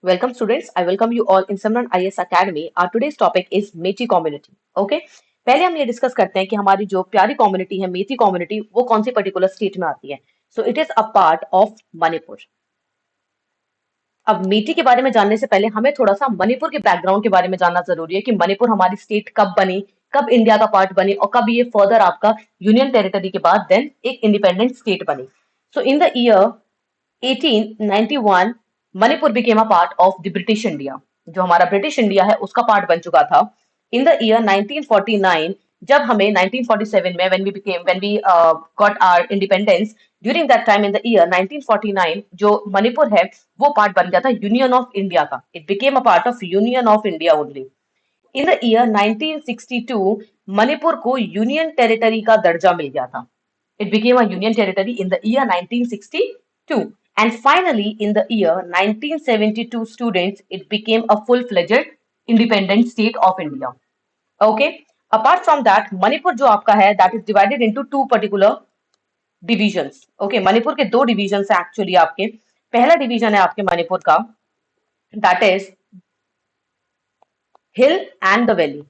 Welcome students, I welcome you all in Simran IAS Academy. Our today's topic is Methi community. Okay? पहले हम ये discuss करते हैं कि हमारी जो प्यारी कम्युनिटी है मेथी कम्युनिटी वो कौन सी पर्टिकुलर स्टेट में आती है. So it is a part of Manipur. अब मेथी के बारे में जानने से पहले हमें थोड़ा सा मणिपुर के बैकग्राउंड के बारे में जानना जरूरी है कि मणिपुर हमारी स्टेट कब बनी, कब इंडिया का पार्ट बनी और कब ये फर्दर आपका यूनियन टेरिटरी के बाद देन एक इंडिपेंडेंट स्टेट बनी. So in the year 1891 Manipur became a part of the British India. जो हमारा ब्रिटिश इंडिया है उसका पार्ट बन चुका था. इन द ईयर 1949 जब हमें 1947 में when we got our independence, during that time in the year 1949 जो मणिपुर है वो पार्ट बन गया था यूनियन ऑफ इंडिया का. It became a part of union of India only. In the year 1962 Manipur को यूनियन टेरिटरी का दर्जा मिल गया था. It became a union territory in the year 1962. And finally, in the year 1972 students, it became a full-fledged independent state of India. Okay. Apart from that, Manipur जो आपका है, that is divided into two particular divisions. Okay. Manipur के दो divisions है actually आपके. पहला division है आपके मणिपुर का, that is hill and the valley.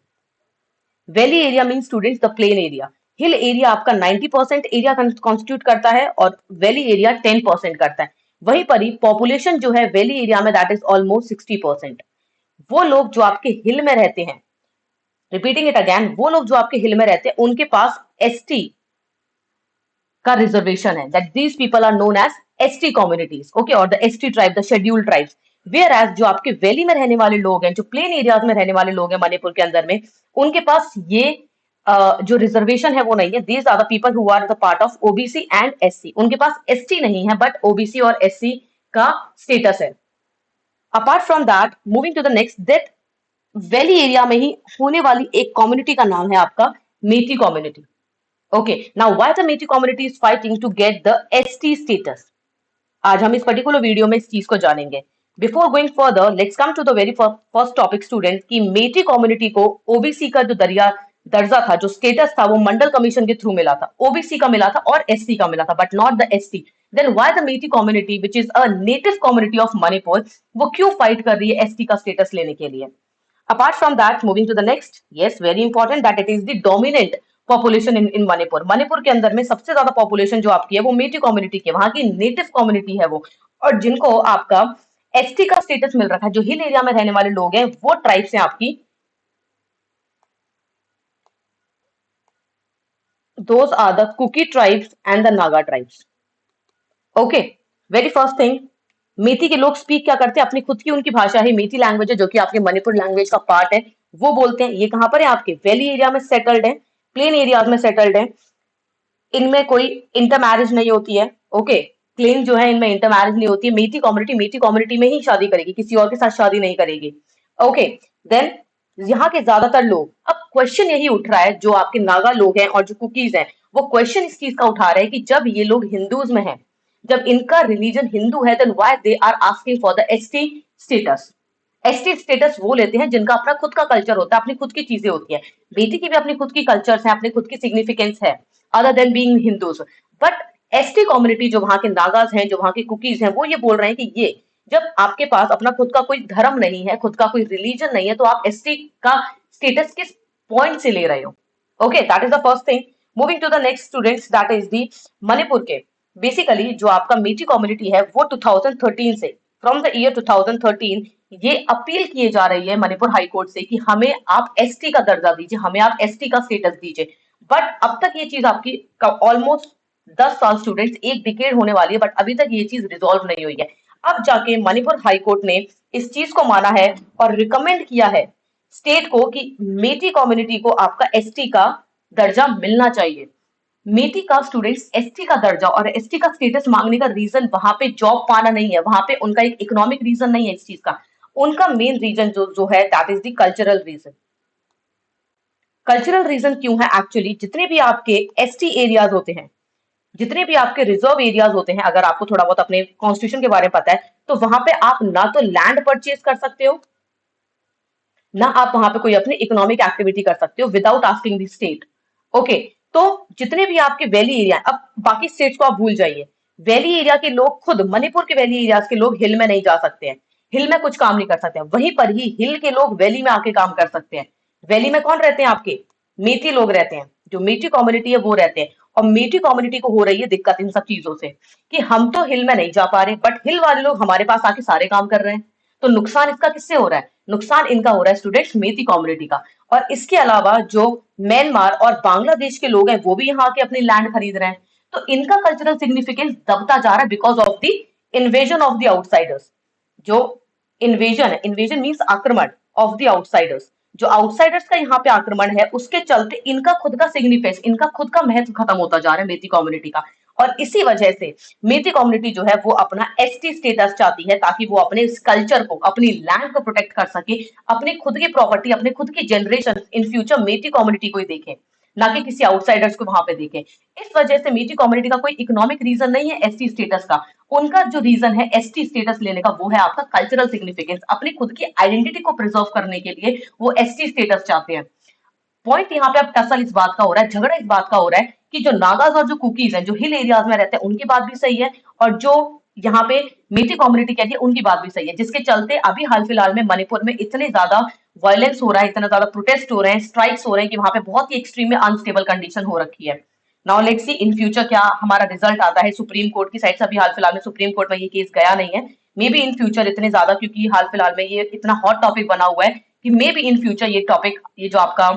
Valley area mean students the plain area. Hill area आपका 90% एरिया कॉन्स्टिट्यूट करता है और वैली एरिया 10% करता है. वहीं पर ही पॉपुलेशन जो है वैली एरिया में दैट इज ऑलमोस्ट 60%. वो लोग जो आपके हिल में रहते हैं, रिपीटिंग इट अगेन, वो लोग जो आपके हिल में रहते हैं उनके पास एसटी का रिजर्वेशन है. That these people are known as ST communities. Okay, और the ST tribe, the scheduled tribes. Where as जो आपके वैली में रहने वाले लोग हैं, जो प्लेन एरियाज में रहने वाले लोग हैं मणिपुर के अंदर में, उनके पास ये जो रिजर्वेशन है वो नहीं है. These are the people who are the part of OBC and SC. उनके पास एसटी नहीं है बट ओबीसी और एससी का स्टेटस है. Apart from that, moving to the next, that valley area में ही होने वाली एक कम्युनिटी का नाम है आपका मेथी community. Okay, now why the Metis community is fighting to get the ST status? आज हम इस पर्टिकुलर वीडियो में इस चीज को जानेंगे. Before going further, let's come to the very first topic student कि मेटी कम्युनिटी को ओबीसी का जो दर्जा था, जो स्टेटस था, वो मंडल कमीशन के थ्रू मिला था. ओबीसी का मिला था और एससी का मिला था but not the ST. Then why the Meitei community which is a native community of Manipur, वो क्यों फाइट कर रही है एसटी का स्टेटस लेने के लिए? Apart from that, moving to the next, yes, very important that it is the dominant population in Manipur. Manipur के अंदर में सबसे ज्यादा पॉपुलेशन जो आपकी है वो मेटी कम्युनिटी की, वहां की नेटिव कम्युनिटी है वो, और जिनको आपका एसटी का स्टेटस मिल रखा है. जो हिल एरिया में रहने वाले लोग हैं वो ट्राइब्स हैं आपकी. Those are the Kuki tribes and the Naga tribes. Okay, very first thing, Meitei के लोग स्पीक क्या करते हैं? अपनी खुद की उनकी भाषा है, मेथी लैंग्वेज है जो कि आपके मणिपुर लैंग्वेज का पार्ट है, वो बोलते हैं. ये कहां पर है? आपके वैली एरिया में सेटल्ड है, प्लेन एरियाज में सेटल्ड है. इनमें कोई इंटर मैरिज नहीं होती है. ओके, प्लेन जो है इनमें इंटर मैरिज नहीं होती है. मेथी कम्युनिटी में ही शादी करेगी, किसी और के साथ शादी नहीं करेगी. ओके, देन यहाँ के ज्यादातर लोग, अब क्वेश्चन यही उठ रहा है, जो आपके नागा लोग हैं और जो कुकीज हैं वो क्वेश्चन इस चीज का उठा रहे हैं कि जब ये लोग हिंदूज में हैं, जब इनका रिलीजन हिंदू है, then why they are asking for the ST status. ST status वो लेते हैं जिनका अपना खुद का कल्चर होता है, अपनी खुद की चीजें होती है. बेटी की भी अपनी खुद की कल्चर्स है, अपनी खुद की सिग्निफिकेंस है other than being Hindus. But ST community जो वहां के नागाज हैं, जो वहां के कुकीज हैं, वो ये बोल रहे हैं कि ये जब आपके पास अपना खुद का कोई धर्म नहीं है, खुद का कोई रिलीजन नहीं है, तो आप एसटी का स्टेटस किस पॉइंट से ले रहे हो? Okay, that is the first thing. Moving to the next students, that is the Manipur के बेसिकली जो आपका मेटी कम्युनिटी है वो 2013 से, फ्रॉम द ईयर 2013 ये अपील किए जा रही है मणिपुर हाई कोर्ट से कि हमें आप एसटी का दर्जा दीजिए, हमें आप एसटी का स्टेटस दीजिए. बट अब तक ये चीज आपकी ऑलमोस्ट 10 साल स्टूडेंट्स, एक डिकेड होने वाली है, बट अभी तक ये चीज रिजॉल्व नहीं हुई है. अब जाके मणिपुर हाई कोर्ट ने इस चीज को माना है और रिकमेंड किया है स्टेट को कि मेटी कम्युनिटी को आपका एसटी का दर्जा मिलना चाहिए. मेटी का स्टूडेंट्स एसटी का दर्जा और एसटी का स्टेटस मांगने का रीजन वहां पे जॉब पाना नहीं है, वहां पे उनका एक इकोनॉमिक रीजन नहीं है इस चीज का. उनका मेन रीजन जो है that is the cultural reason. Cultural reason क्यों है? एक्चुअली जितने भी आपके एसटी एरियाज होते हैं, जितने भी आपके रिजर्व एरियाज होते हैं, अगर आपको थोड़ा बहुत अपने कॉन्स्टिट्यूशन के बारे में पता है, तो वहां पे आप ना तो लैंड परचेज कर सकते हो, ना आप वहां पे कोई अपनी इकोनॉमिक एक्टिविटी कर सकते हो without asking the state. Okay, तो जितने भी आपके वैली एरिया, अब बाकी स्टेट्स को आप भूल जाइए, वैली एरिया के लोग खुद, मणिपुर के वैली एरियाज के लोग हिल में नहीं जा सकते हैं. हिल में कुछ काम नहीं कर सकते हैं, वहीं पर ही हिल के लोग वैली में आके काम कर सकते हैं। वैली में कौन रहते हैं आपके? मेथी लोग रहते हैं, जो मेथी कम्युनिटी है वो रहते हैं। और मेथी कम्युनिटी को हो रही है दिक्कत इन सब चीजों से कि हम तो हिल में नहीं जा पा रहे, बट हिल वाले लोग हमारे पास आके सारे काम कर रहे हैं। तो नुकसान इसका किससे हो रहा है? नुकसान इनका हो रहा है स्टूडेंट्स, मेथी कम्युनिटी का। और इसके अलावा जो म्यांमार और बांग्लादेश के लोग हैं वो भी यहाँ आके अपनी लैंड खरीद रहे हैं। तो इनका कल्चरल सिग्निफिकेंस दबता जा रहा है because of the invasion of the outsiders. जो इन्वेजन है, इन्वेजन मीन्स आक्रमण ऑफ द आउटसाइडर्स, जो आउटसाइडर्स का यहाँ पे आक्रमण है उसके चलते इनका खुद का सिग्निफिकेंस, इनका खुद का महत्व खत्म होता जा रहा है मेथी कम्युनिटी का। और इसी वजह से मेथी कम्युनिटी जो है वो अपना एसटी स्टेटस चाहती है ताकि वो अपने इस कल्चर को, अपनी लैंड को प्रोटेक्ट कर सके, अपनी खुद की प्रॉपर्टी, अपने खुद की generation in future methi community को ही देखें, ना कि किसी आउटसाइडर्स को वहां पे देखें। इस वजह से मेथी कम्युनिटी का कोई इकोनॉमिक रीजन नहीं है एसटी स्टेटस का। उनका जो रीजन है एसटी स्टेटस लेने का वो है आपका कल्चरल सिग्निफिकेंस। अपनी खुद की आइडेंटिटी को प्रिजर्व करने के लिए वो एसटी स्टेटस चाहते हैं। पॉइंट यहाँ पे अब टसल इस बात का हो रहा है, झगड़ा इस बात का हो रहा है कि जो नागाज और जो कुकीज हैं, जो हिल एरियाज में रहते हैं, उनकी बात भी सही है, और जो यहाँ पे मेथी कम्युनिटी कहती है उनकी बात भी सही है, जिसके चलते अभी हाल फिलहाल में मणिपुर में इतने ज्यादा वायलेंस हो रहा है, इतना ज्यादा प्रोटेस्ट हो रहे हैं, स्ट्राइक्स हो रहे हैं कि वहां पे बहुत ही एक्सट्रीम में अनस्टेबल कंडीशन हो रखी है। Now let's see in future क्या हमारा रिजल्ट आता है सुप्रीम कोर्ट की साइड से। अभी हाल फिलहाल में सुप्रीम कोर्ट में ये केस गया नहीं है, मे बी इन फ्यूचर इतने ज्यादा, क्योंकि हाल फिलहाल में ये इतना हॉट टॉपिक बना हुआ है कि मे बी इन फ्यूचर ये टॉपिक, ये जो आपका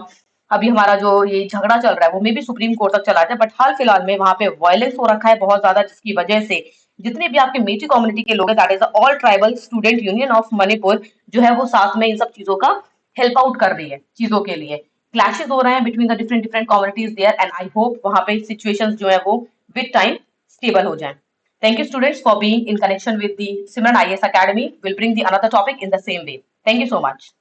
अभी हमारा जो ये झगड़ा चल रहा है वो मे बी सुप्रीम कोर्ट तक चला जाए। बट हाल फिलहाल में वहां पे वायलेंस हो रखा है बहुत ज्यादा, जिसकी वजह से जितने भी आपके मेची कम्युनिटी के लोग हैं, that is all tribal student union of Manipur, जो है वो साथ में इन सब चीजों का हेल्प आउट कर रही है चीजों के लिए। क्लैशेस हो रहे हैं between the different different communities there, and I hope वहां पे सिचुएशंस जो है वो विद टाइम स्टेबल हो जाए। Thank you students for being in connection with the Simran IAS Academy. We'll bring the another topic in the same way. Thank you so much.